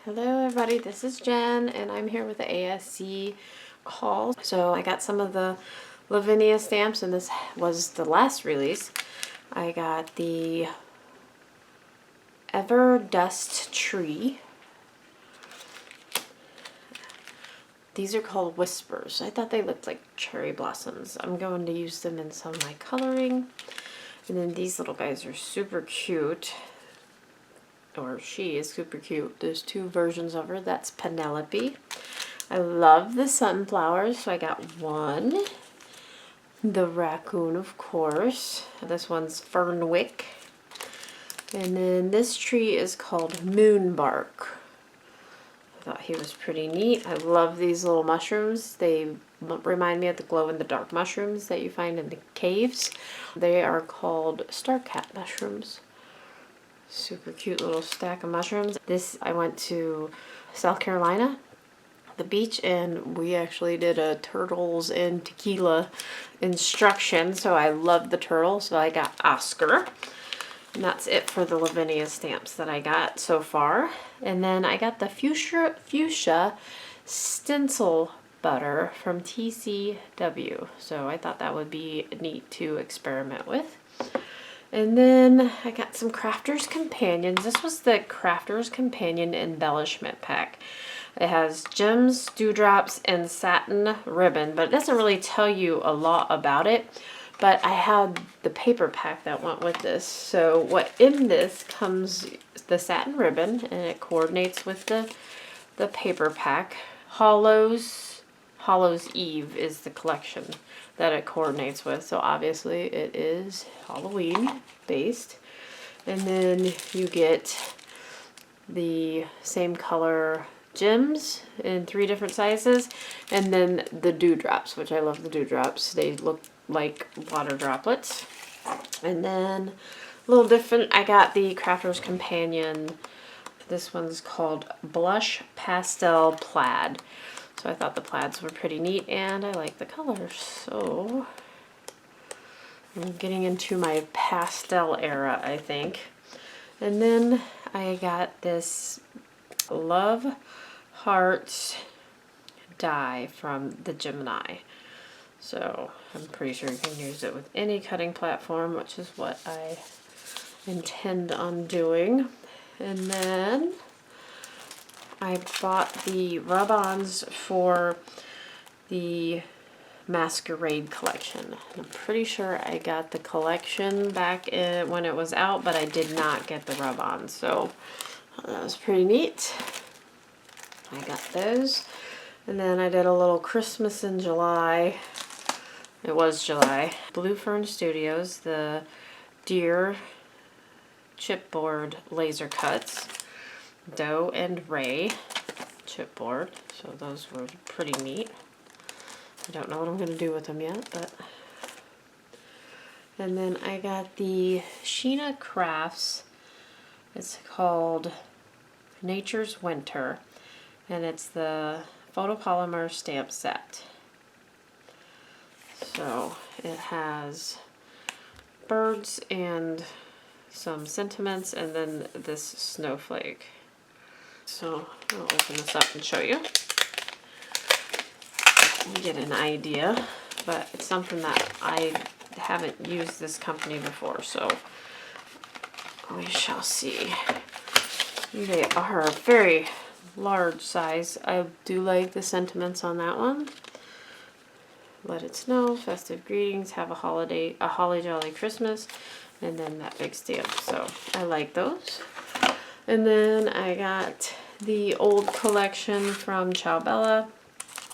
Hello everybody, this is Jen and I'm here with the ASC haul. So I got some of the Lavinia stamps and this was the last release. I got the Ever Dust Tree. These are called Whispers. I thought they looked like cherry blossoms. I'm going to use them in some of my coloring. And then these little guys are super cute. Or she is super cute. There's two versions of her. That's Penelope. I love the sunflowers, so I got one. The raccoon, of course. This one's Fernwick. And then this tree is called Moonbark. I thought he was pretty neat. I love these little mushrooms. They remind me of the glow-in-the-dark mushrooms that you find in the caves. They are called Starcat mushrooms. Super cute little stack of mushrooms. This, I went to South Carolina, the beach, and we actually did a turtles and tequila instruction. So I love the turtles. So I got Oscar. And that's it for the Lavinia stamps that I got so far. And then I got the fuchsia stencil butter from TCW. So I thought that would be neat to experiment with. And then I got some Crafter's Companions. This was the Crafter's Companion Embellishment Pack. It has gems, dewdrops, and satin ribbon, but it doesn't really tell you a lot about it. But I had the paper pack that went with this. So what in this comes the satin ribbon, and it coordinates with the paper pack. Hallows Eve is the collection that it coordinates with. So obviously it is Halloween based. And then you get the same color gems in 3 different sizes. And then the dewdrops, which I love the dewdrops. They look like water droplets. And then a little different, I got the Crafter's Companion. This one's called Blush Pastel Plaid. So I thought the plaids were pretty neat and I like the colors. So I'm getting into my pastel era, I think. And then I got this Love Hearts die from the Gemini. So I'm pretty sure you can use it with any cutting platform, which is what I intend on doing. And then I bought the rub-ons for the Masquerade collection. I'm pretty sure I got the collection back when it was out, but I did not get the rub-ons. So that was pretty neat. I got those. And then I did a little Christmas in July. It was July. Blue Fern Studios, the Deer chipboard laser cuts. Doe and Ray chipboard. So those were pretty neat. I don't know what I'm going to do with them yet, but. And then I got the Sheena Crafts. It's called Nature's Winter. And it's the photopolymer stamp set. So it has birds and some sentiments and then this snowflake. So I'll open this up and show you. You get an idea, but it's something that I haven't used this company before, so we shall see. They are a very large size. I do like the sentiments on that one. Let it snow, festive greetings, have a holly jolly Christmas, and then that big stamp. So I like those. And then I got the old collection from Ciao Bella,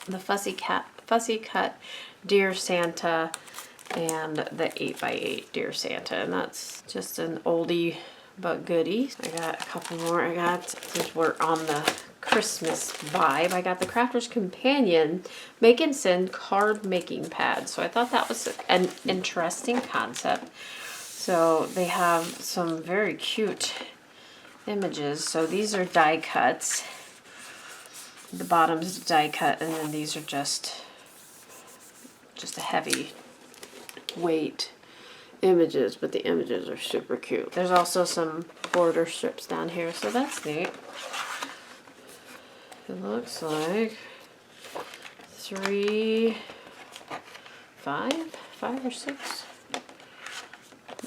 the Fussy Cut Dear Santa, and the 8x8 Dear Santa. And that's just an oldie but goodie. I got a couple more. I got, since we're on the Christmas vibe, I got the Crafter's Companion Make and Send card making pad. So I thought that was an interesting concept. So they have some very cute images. So these are die cuts. The bottom's die cut, and then these are just a heavy weight images, but the images are super cute. There's also some border strips down here, so that's neat. It looks like 3, 5 or 6.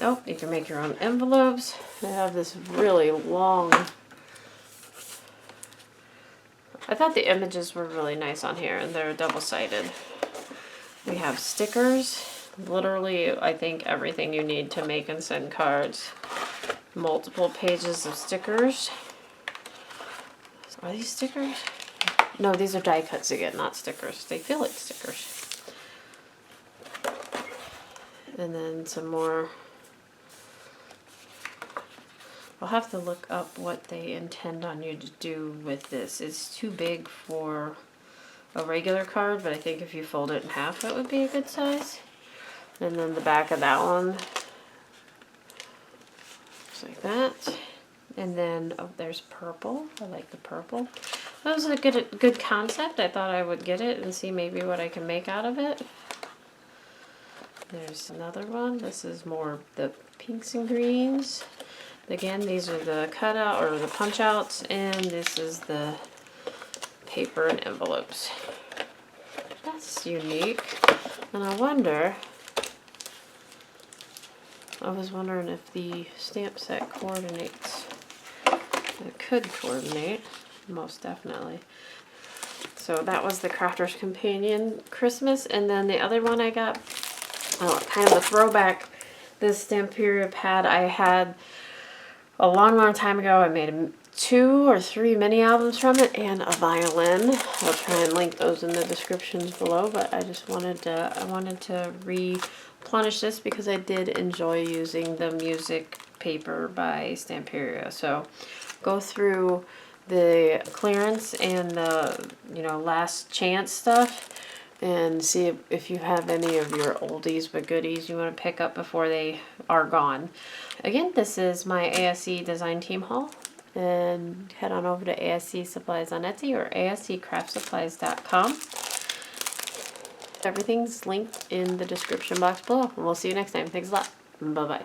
Nope, you can make your own envelopes. They have this really long. I thought the images were really nice on here, and they're double-sided. We have stickers. Literally, I think everything you need to make and send cards. Multiple pages of stickers. Are these stickers? No, these are die cuts again, not stickers. They feel like stickers. And then some more. I'll have to look up what they intend on you to do with this. It's too big for a regular card, but I think if you fold it in half, it would be a good size. And then the back of that one, just like that. And then, oh, there's purple. I like the purple. That was a good concept. I thought I would get it and see maybe what I can make out of it. There's another one. This is more the pinks and greens. Again, these are the cutout or the punch outs, and this is the paper and envelopes. That's unique. And I was wondering if the stamp set coordinates. It could coordinate, most definitely. So that was the Crafter's Companion Christmas, and then the other one I got, kind of a throwback, this Stamperia pad I had a long time ago. I made 2 or 3 mini albums from it, and a violin. I'll try and link those in the descriptions below, but I just wanted to replenish this because I did enjoy using the music paper by Stamperia. So go through the clearance and the last chance stuff and see if you have any of your oldies but goodies you want to pick up before they are gone. Again, this is my ASC design team haul, and head on over to ASC Supplies on Etsy or asccraftsupplies.com. Everything's linked in the description box below, and we'll see you next time. Thanks a lot. Bye-bye.